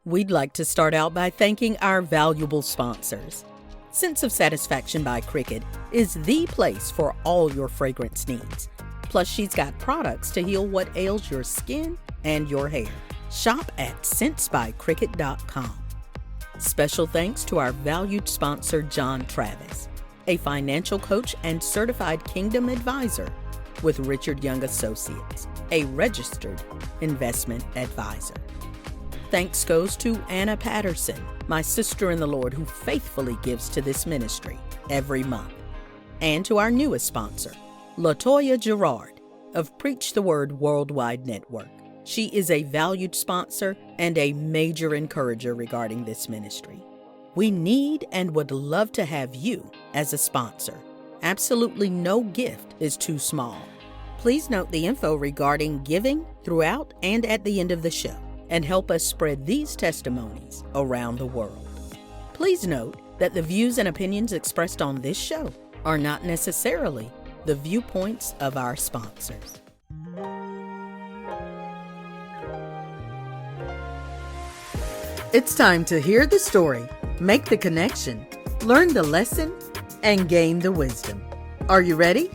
We'd like to start out by thanking our valuable sponsors. Sense of Satisfaction by Cricket is the place for all your fragrance needs. Plus, she's got products to heal what ails your skin and your hair. Shop at scentsbycricket.com. Special thanks to our valued sponsor, John Travis, a financial coach and certified Kingdom advisor with Richard Young Associates, a registered investment advisor. Thanks goes to Anna Patterson, my sister in the Lord who faithfully gives to this ministry every month. And to our newest sponsor, LaToya Gerard of Preach the Word Worldwide Network. She is a valued sponsor and a major encourager regarding this ministry. We need and would love to have you as a sponsor. Absolutely no gift is too small. Please note the info regarding giving throughout and at the end of the show, and help us spread these testimonies around the world. Please note that the views and opinions expressed on this show are not necessarily the viewpoints of our sponsors. It's time to hear the story, make the connection, learn the lesson, and gain the wisdom. Are you ready?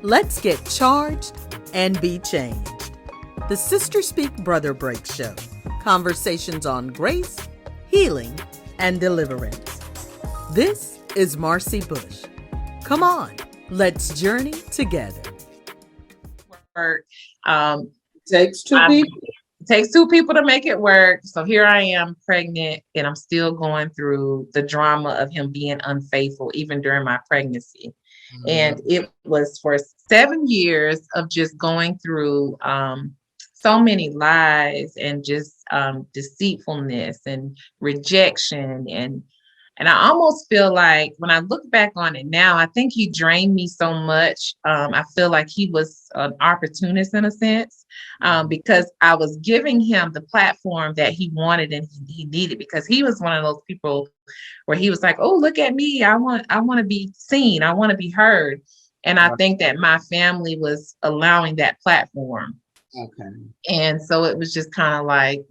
Let's get charged and be changed. The Sister Speak Brother Break Show. Conversations on grace, healing, and deliverance. This is Marcy Bush. Come on, let's journey together. Takes two people. It takes two people to make it work. So here I am pregnant, and I'm still going through the drama of him being unfaithful, even during my pregnancy. And it was for 7 years of just going through so many lies and just deceitfulness and rejection. And I almost feel like when I look back on it now, I think he drained me so much. I feel like he was an opportunist in a sense, because I was giving him the platform that he wanted and he needed, because he was one of those people where he was like, oh, look at me. I want to be seen. I want to be heard. And I think that my family was allowing that platform. Okay. And so it was just kind of like,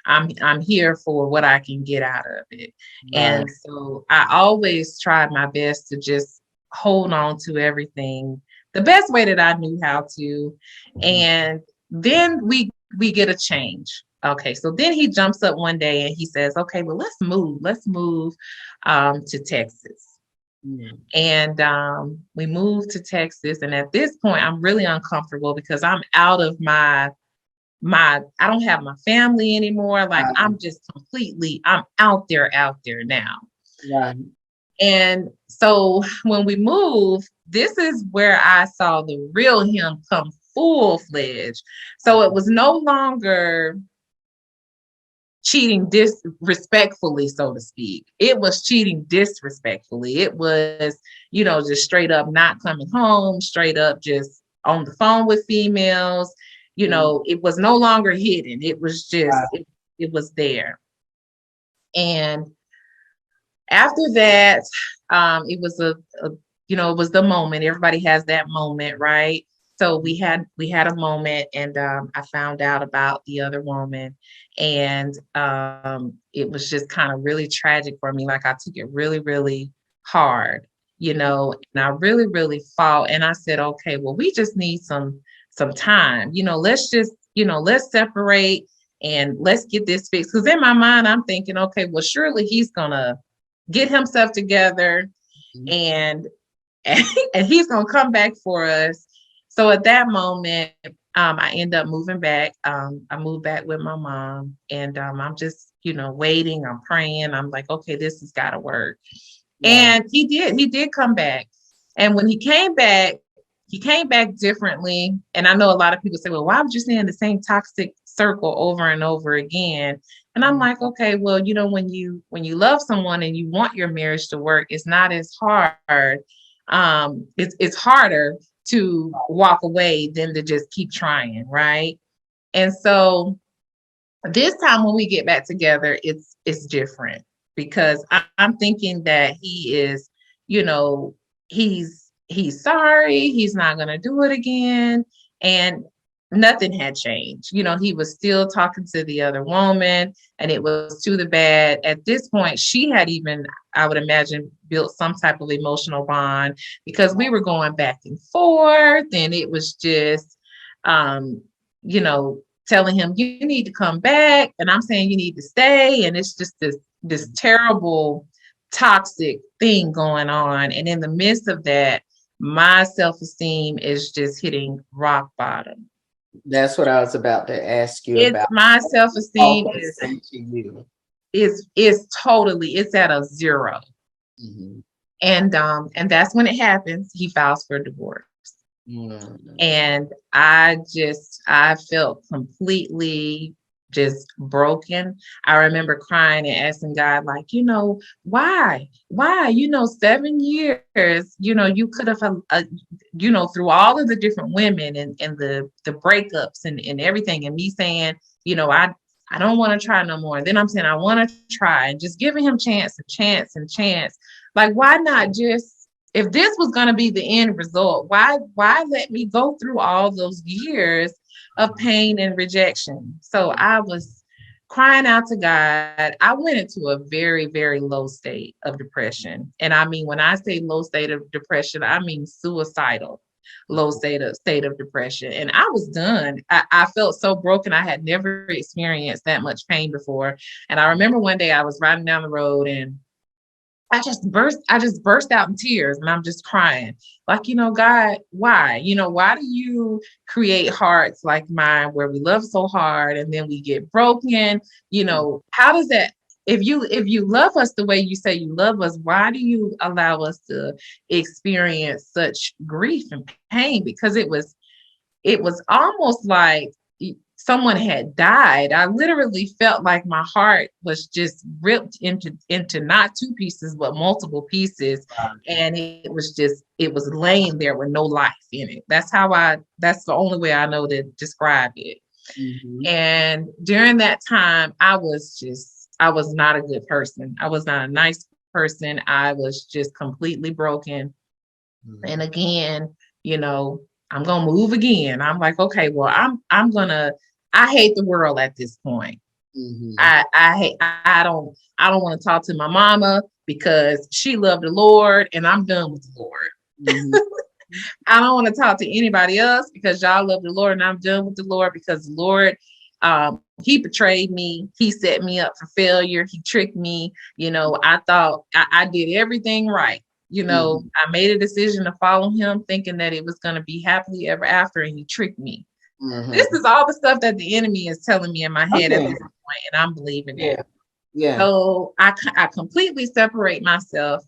I'm here for what I can get out of it. Right. And so I always tried my best to just hold on to everything the best way that I knew how to. And then we get a change. Okay. So then he jumps up one day and he says, okay, well, let's move to Texas. And we moved to Texas. And at this point, I'm really uncomfortable because I'm out of I don't have my family anymore. Like I'm just I'm out there now. Yeah. And so when we moved, this is where I saw the real him come full-fledged. So it was no longer cheating disrespectfully, so to speak. It was cheating disrespectfully. It was, just straight up not coming home, straight up just on the phone with females. It was no longer hidden. It was just, it was there. And after that, it was it was the moment. Everybody has that moment, right? So we had a moment, and I found out about the other woman, and it was just kind of really tragic for me. Like I took it really, really hard, and I really, really fought. And I said, okay, well, we just need some time. Let's just, let's separate and let's get this fixed. Because in my mind, I'm thinking, okay, well, surely he's gonna get himself together, and he's gonna come back for us. So at that moment, I end up moving back. I moved back with my mom, and I'm just, waiting. I'm praying. I'm like, okay, this has got to work. Yeah. And he did come back. And when he came back differently. And I know a lot of people say, well, why would you stay in the same toxic circle over and over again? And I'm like, okay, well, when you love someone and you want your marriage to work, it's not as hard. It's harder to walk away than to just keep trying, right? And so this time when we get back together, it's different, because I'm thinking that he is, he's sorry, he's not going to do it again. And nothing had changed. You know, he was still talking to the other woman, and it was to the bad. At this point, she had even, I would imagine, built some type of emotional bond because we were going back and forth, and it was just, you know, telling him you need to come back, and I'm saying you need to stay, and it's just this terrible, toxic thing going on. And in the midst of that, my self-esteem is just hitting rock bottom. That's what I was about to ask you It's about. my self-esteem To you. is totally, it's at a zero. Mm-hmm. And that's when it happens. He files for divorce. Mm-hmm. And I felt completely just broken. I remember crying and asking God, like, you know, why, you know, 7 years, you know, you could have, you know, through all of the different women and the breakups and everything, and me saying, you know, I don't want to try no more. And then I'm saying, I want to try, and just giving him chance and chance and chance. Like, why not just, if this was going to be the end result, why let me go through all those years of pain and rejection? So I was crying out to God. I went into a very, very low state of depression. And I mean, when I say low state of depression, I mean suicidal low state of depression. And I was done. I felt so broken. I had never experienced that much pain before. And I remember one day I was riding down the road, and I just burst out in tears, and I'm just crying. Like, you know, God, why? You know, why do you create hearts like mine where we love so hard and then we get broken? You know, how does that, if you love us the way you say you love us, why do you allow us to experience such grief and pain? Because it was almost like someone had died. I literally felt like my heart was just ripped into not two pieces, but multiple pieces. And it was laying there with no life in it. That's the only way I know to describe it. Mm-hmm. And during that time, I was not a good person. I was not a nice person. I was just completely broken. Mm-hmm. And again, you know, I'm going to move again. I'm like, okay, well, I hate the world at this point. Mm-hmm. I don't want to talk to my mama because she loved the Lord and I'm done with the Lord. Mm-hmm. I don't want to talk to anybody else because y'all love the Lord and I'm done with the Lord because the Lord, he betrayed me. He set me up for failure. He tricked me. You know, I thought I did everything right. You know, mm-hmm. I made a decision to follow him thinking that it was going to be happily ever after, and he tricked me. Mm-hmm. This is all the stuff that the enemy is telling me in my head at this point, and I'm believing it. Yeah. So I completely separate myself.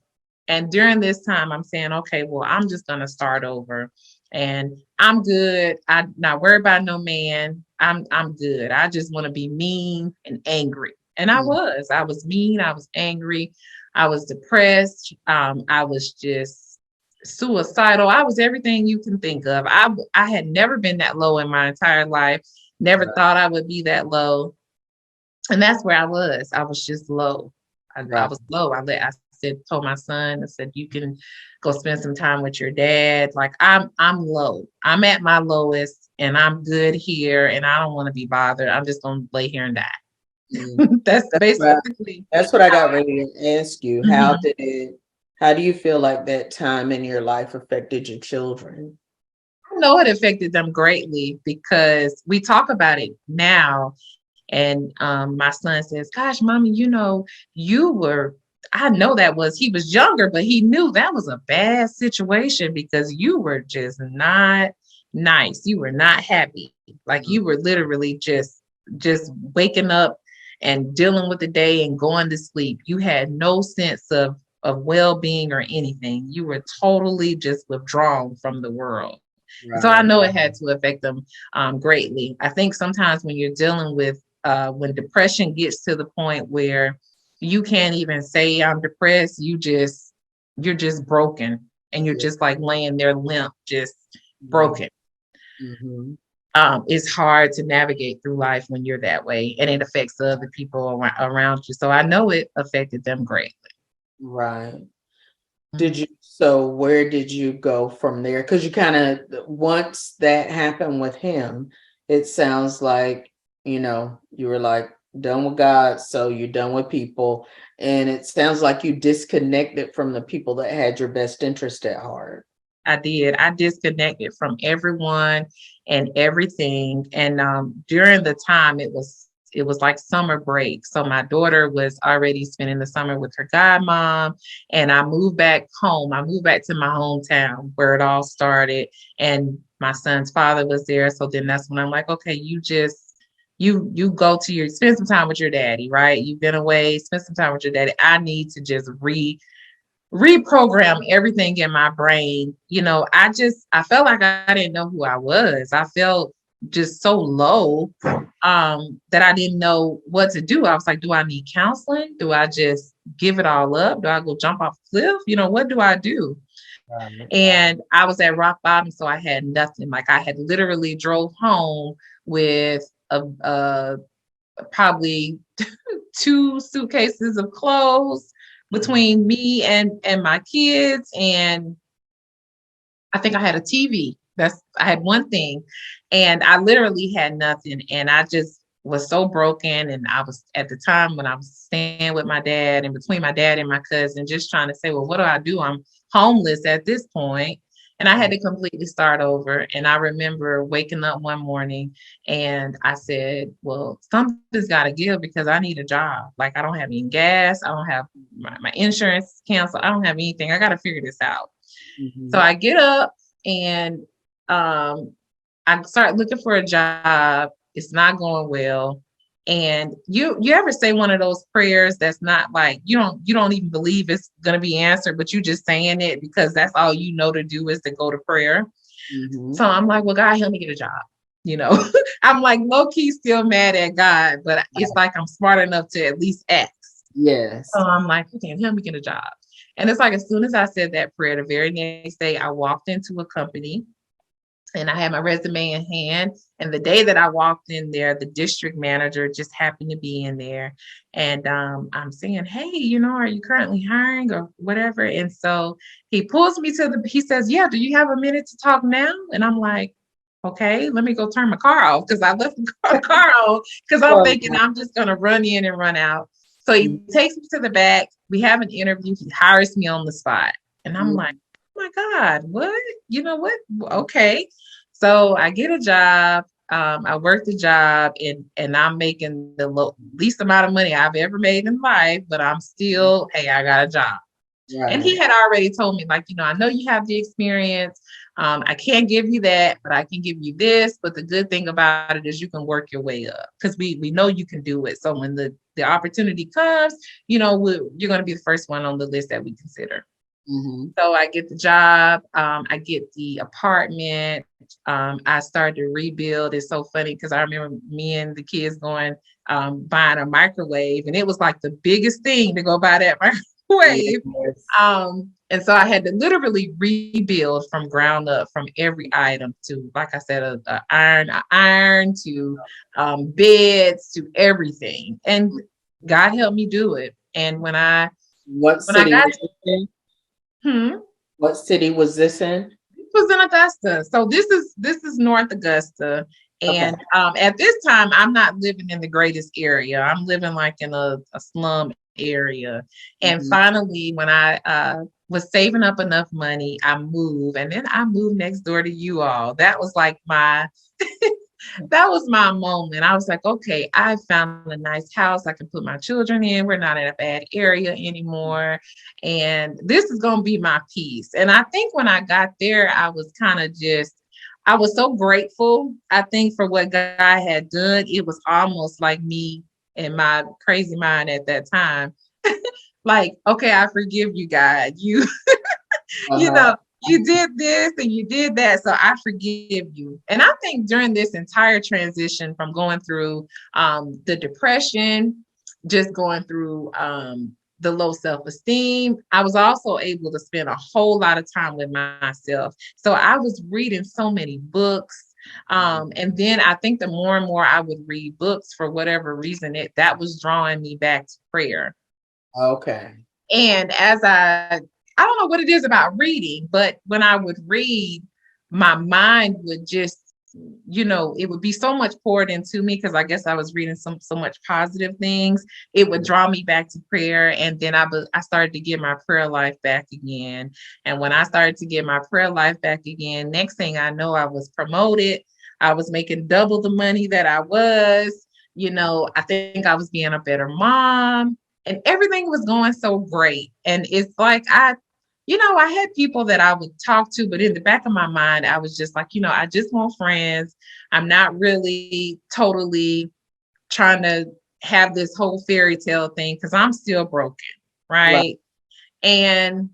And during this time, I'm saying, okay, well, I'm just going to start over and I'm good. I'm not worried about no man. I'm good. I just want to be mean and angry. And I was mean. I was angry. I was depressed. I was just suicidal. I was everything you can think of. I had never been that low in my entire life. Never thought I would be that low. And that's where I was. I was just low. I was low. Told my son, I said, you can go spend some time with your dad. Like I'm low. I'm at my lowest and I'm good here and I don't want to be bothered. I'm just going to lay here and die. That's basically. That's what I got ready to ask you. Mm-hmm. How do you feel like that time in your life affected your children? I know it affected them greatly because we talk about it now. And my son says, gosh, mommy, you know, I know he was younger, but he knew that was a bad situation because you were just not nice. You were not happy. Like you were literally just waking up and dealing with the day and going to sleep. You had no sense of well-being or anything. You were totally just withdrawn from the world. Right. So I know it had to affect them greatly. I think sometimes when you're dealing with when depression gets to the point where you can't even say I'm depressed, you're just broken and you're just like laying there limp, just broken. Mm-hmm. It's hard to navigate through life when you're that way, and it affects the other people around you. So I know it affected them greatly. Right. So where did you go from there? Because you kind of, once that happened with him, it sounds like, you were like done with God, so you're done with people. And it sounds like you disconnected from the people that had your best interest at heart. I did. I disconnected from everyone and everything. And during the time, it was like summer break. So my daughter was already spending the summer with her godmom, and I moved back home. I moved back to my hometown where it all started, and my son's father was there. So then that's when I'm like, okay, you go to spend some time with your daddy, right? You've been away, spend some time with your daddy. I need to just reprogram everything in my brain. I felt like I didn't know who I was. I felt just so low that I didn't know what to do. I was like, do I need counseling? Do I just give it all up? Do I go jump off a cliff? What do I do? And I was at rock bottom, so I had nothing. Like, I had literally drove home with a probably 2 suitcases of clothes between me and my kids, and I think I had a TV. I had one thing, and I literally had nothing, and I just was so broken. And I was, at the time when I was staying with my dad, and between my dad and my cousin, just trying to say, well, what do I do? I'm homeless at this point. And I had to completely start over. And I remember waking up one morning and I said, well, something's got to give, because I need a job. Like, I don't have any gas. I don't have my insurance canceled. I don't have anything. I got to figure this out. Mm-hmm. So I get up and I start looking for a job. It's not going well. And you ever say one of those prayers that's not like, you don't even believe it's going to be answered, but you just saying it because that's all you know to do is to go to prayer. Mm-hmm. So I'm like, well, God, help me get a job. I'm like low key still mad at God, but it's like I'm smart enough to at least ask. Yes. So I'm like, okay, help me get a job. And it's like, as soon as I said that prayer, the very next day, I walked into a company and I had my resume in hand. And the day that I walked in there, the district manager just happened to be in there. And I'm saying, hey, are you currently hiring or whatever? And so he pulls me he says, yeah, do you have a minute to talk now? And I'm like, okay, let me go turn my car off, because I left the car on, because I'm thinking I'm just going to run in and run out. So he takes me to the back. We have an interview. He hires me on the spot. And I'm like, oh my God, what? You know what? Okay. So I get a job. I work the job, and I'm making the least amount of money I've ever made in life, but I'm still, hey, I got a job. Right. And he had already told me, like, I know you have the experience. I can't give you that, but I can give you this. But the good thing about it is you can work your way up, because we know you can do it. So when the opportunity comes, you're going to be the first one on the list that we consider. Mm-hmm. So I get the job. I get the apartment. I started to rebuild. It's so funny because I remember me and the kids going, buying a microwave, and it was like the biggest thing to go buy that microwave. Yes. And so I had to literally rebuild from ground up, from every item to, like I said, a iron to beds to everything. And God helped me do it. And when I What city was this in? It was in Augusta. So this is North Augusta. And at this time, I'm not living in the greatest area. I'm living like in a slum area. And finally, when I was saving up enough money, I moved. And then I moved next door to you all. That was like that was my moment. I was like, okay, I found a nice house I can put my children in. We're not in a bad area anymore. And this is going to be my peace. And I think when I got there, I was I was so grateful, I think, for what God had done. It was almost like me in my crazy mind at that time. Like, okay, I forgive you, God. You did this and you did that, so I forgive you. And I think during this entire transition from going through the depression, just going through the low self-esteem, I was also able to spend a whole lot of time with myself. So I was reading so many books. And then I think the more and more I would read books, for whatever reason, that was drawing me back to prayer. Okay. And as I don't know what it is about reading, but when I would read, my mind would just it would be so much poured into me because I guess I was reading so much positive things. It would draw me back to prayer. And then I started to get my prayer life back again. And when I started to get my prayer life back again, next thing I know, I was promoted. I was making double the money that I was. I think I was being a better mom and everything was going so great. And it's like I had people that I would talk to, but in the back of my mind, I was just like, I just want friends. I'm not really totally trying to have this whole fairy tale thing because I'm still broken. Right. And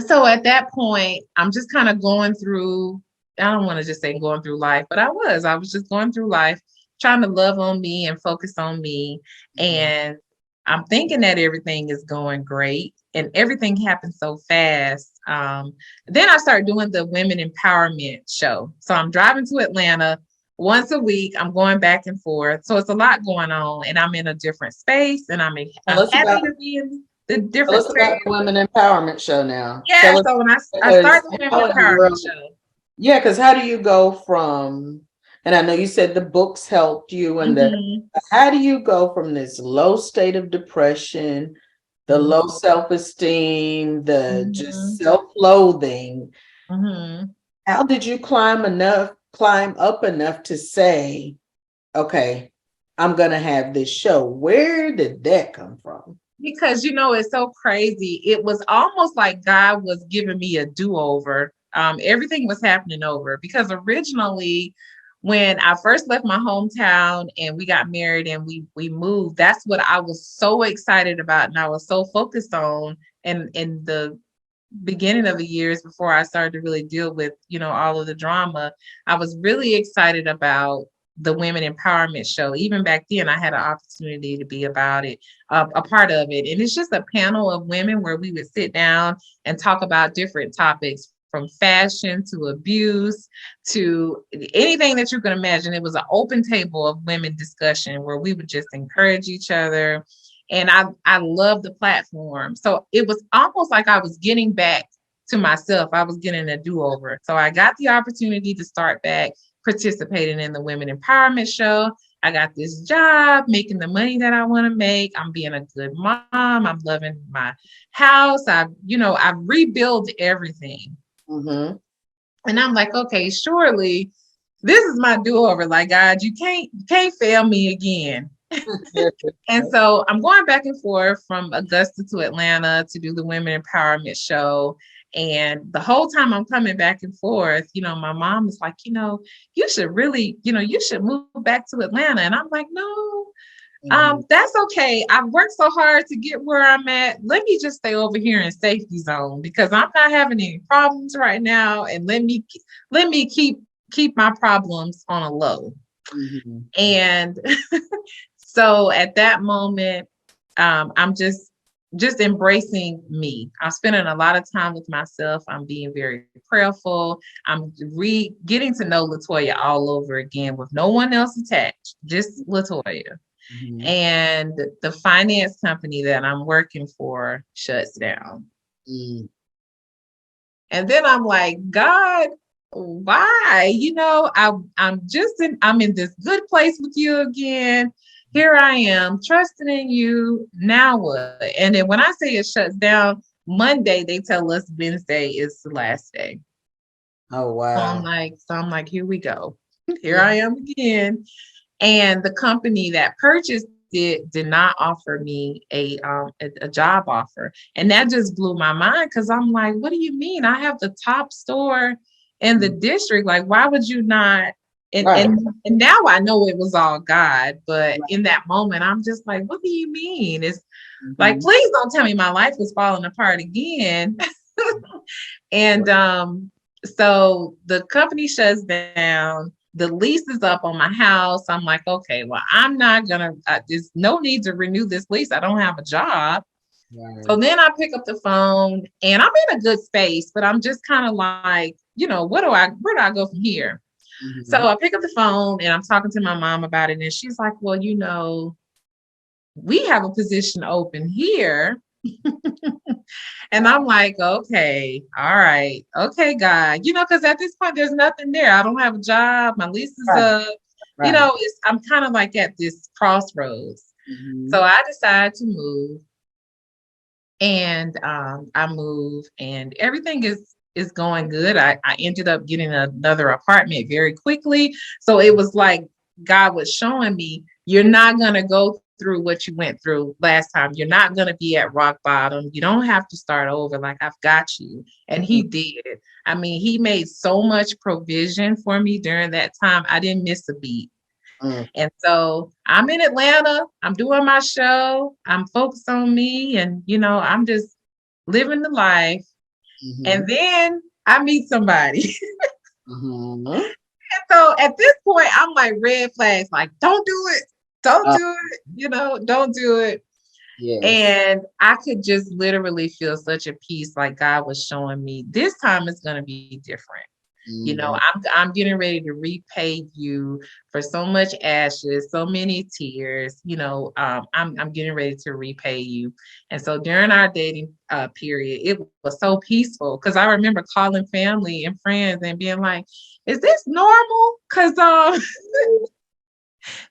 so at that point, I'm just kind of going through, I don't want to just say going through life, but I was just going through life, trying to love on me and focus on me. And I'm thinking that everything is going great and everything happened so fast. Then I started doing the women empowerment show. So I'm driving to Atlanta once a week. I'm going back and forth. So it's a lot going on and I'm in a different space and I'm happy to be in the different space. About the women empowerment show now. Yeah. So when I started the women empowerment show. Yeah. Because how do you go from, and I know you said the books helped you and how do you go from this low state of depression, the low self-esteem, the just self-loathing? How did you climb up enough to say, okay, I'm going to have this show? Where did that come from? Because, it's so crazy. It was almost like God was giving me a do-over. Everything was happening over because originally when I first left my hometown and we got married and we moved, that's what I was so excited about. And I was so focused on in the beginning of the years before I started to really deal with, all of the drama. I was really excited about the women empowerment show. Even back then I had an opportunity to be a part of it. And it's just a panel of women where we would sit down and talk about different topics from fashion to abuse to anything that you can imagine. It was an open table of women discussion where we would just encourage each other. And I love the platform. So it was almost like I was getting back to myself. I was getting a do-over. So I got the opportunity to start back participating in the women empowerment show. I got this job, making the money that I want to make. I'm being a good mom. I'm loving my house. I've rebuilt everything. And I'm like, okay, surely this is my do-over. Like, God, you can't fail me again. And so I'm going back and forth from Augusta to Atlanta to do the women empowerment show. And the whole time I'm coming back and forth, my mom is like, you should really, you should move back to Atlanta. And I'm like, no, that's okay. I've worked so hard to get where I'm at. Let me just stay over here in safety zone because I'm not having any problems right now. And let me keep my problems on a low. And so at that moment, I'm just embracing me. I'm spending a lot of time with myself. I'm being very prayerful. I'm getting to know LaToya all over again with no one else attached, just LaToya. And the finance company that I'm working for shuts down. And then I'm like, God, why? I'm in this good place with you again. Here I am trusting in you. Now what? And then when I say it shuts down, Monday, they tell us Wednesday is the last day. Oh, wow. So I'm like, here we go. Here I am again. And the company that purchased it did not offer me a job offer. And that just blew my mind because I'm like, what do you mean? I have the top store in the district. Like, why would you not? And now I know it was all God. But in that moment, I'm just like, what do you mean? It's like, please don't tell me my life was falling apart again. And so the company shuts down. The lease is up on my house. I'm like, okay, well, I'm not going to, there's no need to renew this lease. I don't have a job. So then I pick up the phone and I'm in a good space, but I'm just kind of like, where do I go from here? So I pick up the phone and I'm talking to my mom about it. And she's like, well, we have a position open here And I'm like, okay, all right, okay, God, because at this point there's nothing there. I don't have a job. My lease is Right. up. Right. I'm kind of like at this crossroads. So I decided to move, and I moved, and everything is going good. I ended up getting another apartment very quickly. So it was like God was showing me, you're not going to go through what you went through last time. You're not going to be at rock bottom. You don't have to start over. Like, I've got you. And he did. I mean, he made so much provision for me during that time. I didn't miss a beat. And so I'm in Atlanta. I'm doing my show. I'm focused on me, and I'm just living the life. And then I meet somebody. So at this point, I'm like, red flags, like, don't do it. Don't do it. Don't do it. Yes. And I could just literally feel such a peace, like God was showing me this time is going to be different. I'm getting ready to repay you for so much ashes, so many tears. I'm getting ready to repay you. And so during our dating period, it was so peaceful, because I remember calling family and friends and being like, "Is this normal?" Because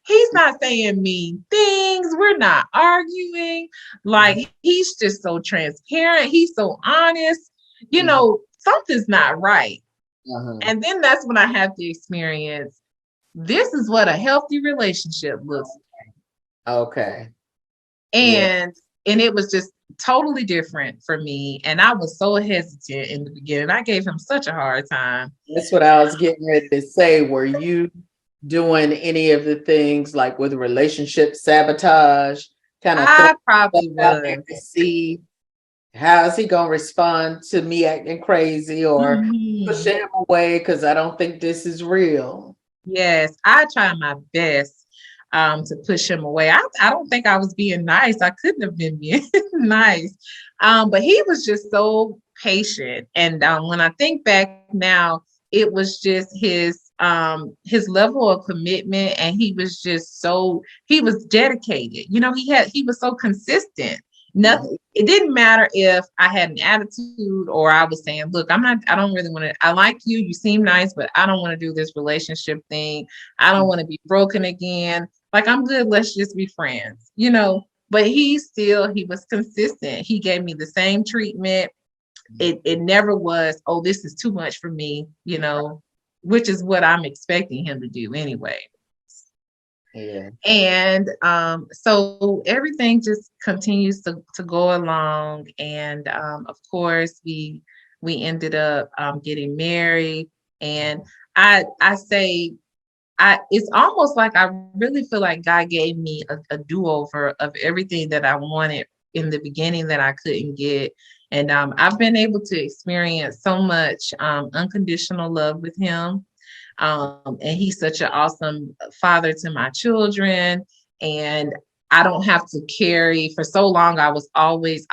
he's not saying mean things. We're not arguing. Like, he's just so transparent. He's so honest. Something's not right. And then that's when I have to experience, this is what a healthy relationship looks like. Okay. And it was just totally different for me. And I was so hesitant in the beginning. I gave him such a hard time. That's what I was getting ready to say. Were you doing any of the things like with relationship sabotage? I probably would see how is he gonna respond to me acting crazy, or pushing him away because I don't think this is real. Yes, I try my best to push him away. I don't think I was being nice. I couldn't have been being nice. But he was just so patient. And when I think back now, it was just his level of commitment, and he was dedicated. He was so consistent. Nothing. It didn't matter if I had an attitude or I was saying, look, I don't really want to, I like you. You seem nice, but I don't want to do this relationship thing. I don't want to be broken again. Like, I'm good. Let's just be friends, but he was consistent. He gave me the same treatment. It never was, oh, this is too much for me, which is what I'm expecting him to do anyway. Yeah. And so everything just continues to go along. And of course, we ended up getting married. And it's almost like I really feel like God gave me a do-over of everything that I wanted in the beginning that I couldn't get. And I've been able to experience so much unconditional love with him. And he's such an awesome father to my children. And I don't have to carry, for so long, I always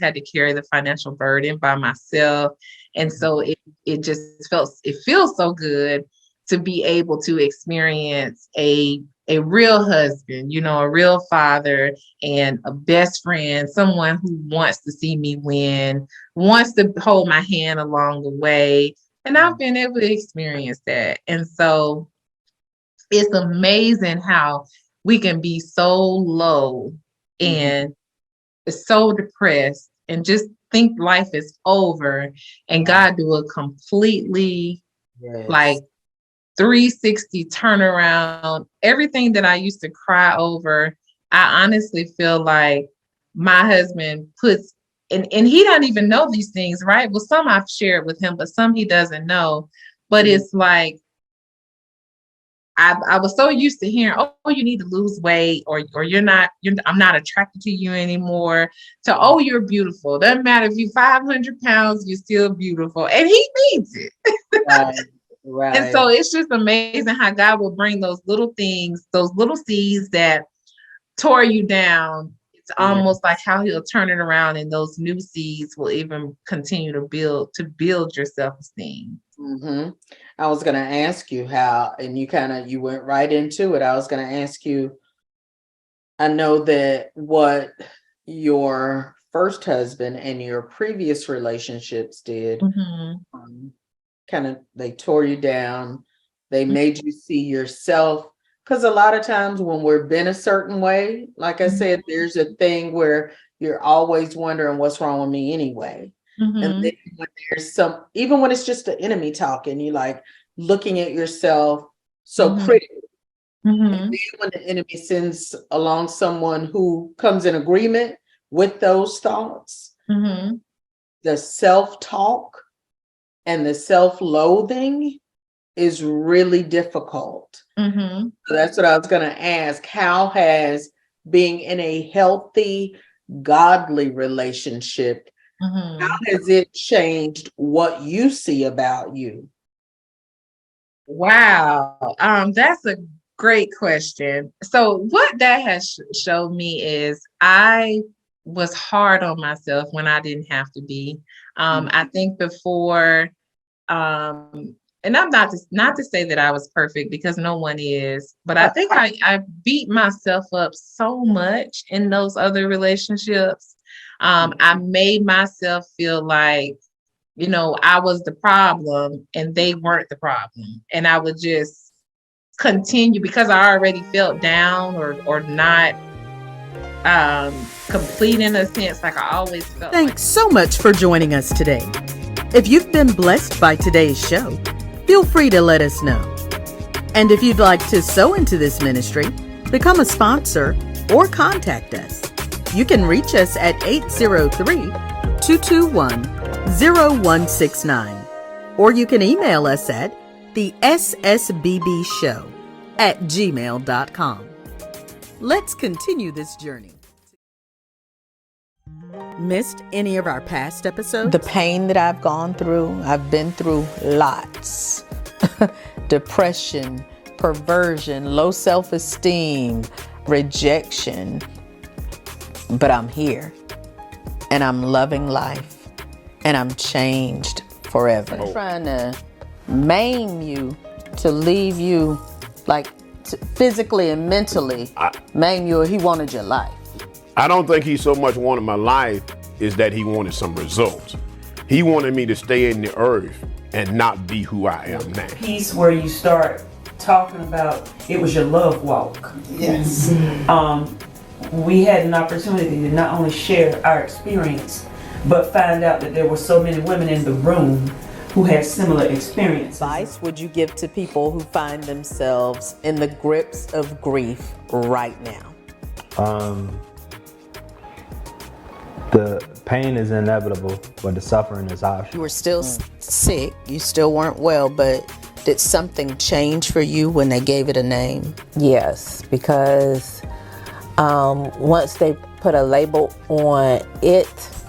had to carry the financial burden by myself. And so it feels so good to be able to experience a real husband, a real father, and a best friend, someone who wants to see me win, wants to hold my hand along the way. And I've been able to experience that. And so it's amazing how we can be so low and so depressed and just think life is over, and God do a completely like 360 turnaround. Everything that I used to cry over, I honestly feel like my husband puts, and he doesn't even know these things, right? Well, some I've shared with him, but some he doesn't know. But it's like, I was so used to hearing, oh, you need to lose weight, or I'm not attracted to you anymore, to, oh, you're beautiful. Doesn't matter if you're 500 pounds, you're still beautiful. And he means it. Right. And so it's just amazing how God will bring those little things, those little seeds that tore you down. It's almost like how he'll turn it around, and those new seeds will even continue to build your self-esteem. I was going to ask you how, and you went right into it. I was going to ask you, I know that what your first husband and your previous relationships did. Kind of, they tore you down. They made you see yourself. Because a lot of times when we're been a certain way, like I said, there's a thing where you're always wondering what's wrong with me anyway. And then when there's even when it's just the enemy talking, you like looking at yourself so critically. And then when the enemy sends along someone who comes in agreement with those thoughts, the self-talk and the self-loathing is really difficult. So that's what I was going to ask. How has being in a healthy, godly relationship, how has it changed what you see about you? Wow. That's a great question. So what that has showed me is I was hard on myself when I didn't have to be. I think before, and I'm not to say that I was perfect, because no one is, but I think I beat myself up so much in those other relationships. I made myself feel like, I was the problem and they weren't the problem. And I would just continue because I already felt down or not complete in a sense, like I always felt. Thanks so much for joining us today. If you've been blessed by today's show, feel free to let us know. And if you'd like to sow into this ministry, become a sponsor, or contact us, you can reach us at 803-221-0169. Or you can email us at the ssbbshow@gmail.com. Let's continue this journey. Missed any of our past episodes? The pain that I've gone through, I've been through lots. Depression, perversion, low self-esteem, rejection. But I'm here and I'm loving life and I'm changed forever. I'm trying to maim you to leave you physically and mentally maim you. He wanted your life. I don't think he so much wanted my life is that he wanted some results. He wanted me to stay in the earth and not be who I am now. Piece where you start talking about it was your love walk. Yes. We had an opportunity to not only share our experience, but find out that there were so many women in the room who had similar experiences. Advice would you give to people who find themselves in the grips of grief right now? The pain is inevitable, but the suffering is optional. You were still sick, you still weren't well, but did something change for you when they gave it a name? Yes, because once they put a label on it,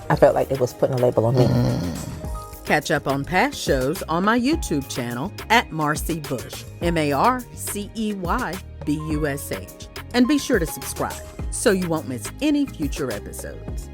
I felt like they was putting a label on me. Catch up on past shows on my YouTube channel at Marcy Bush, MarceyBush. And be sure to subscribe so you won't miss any future episodes.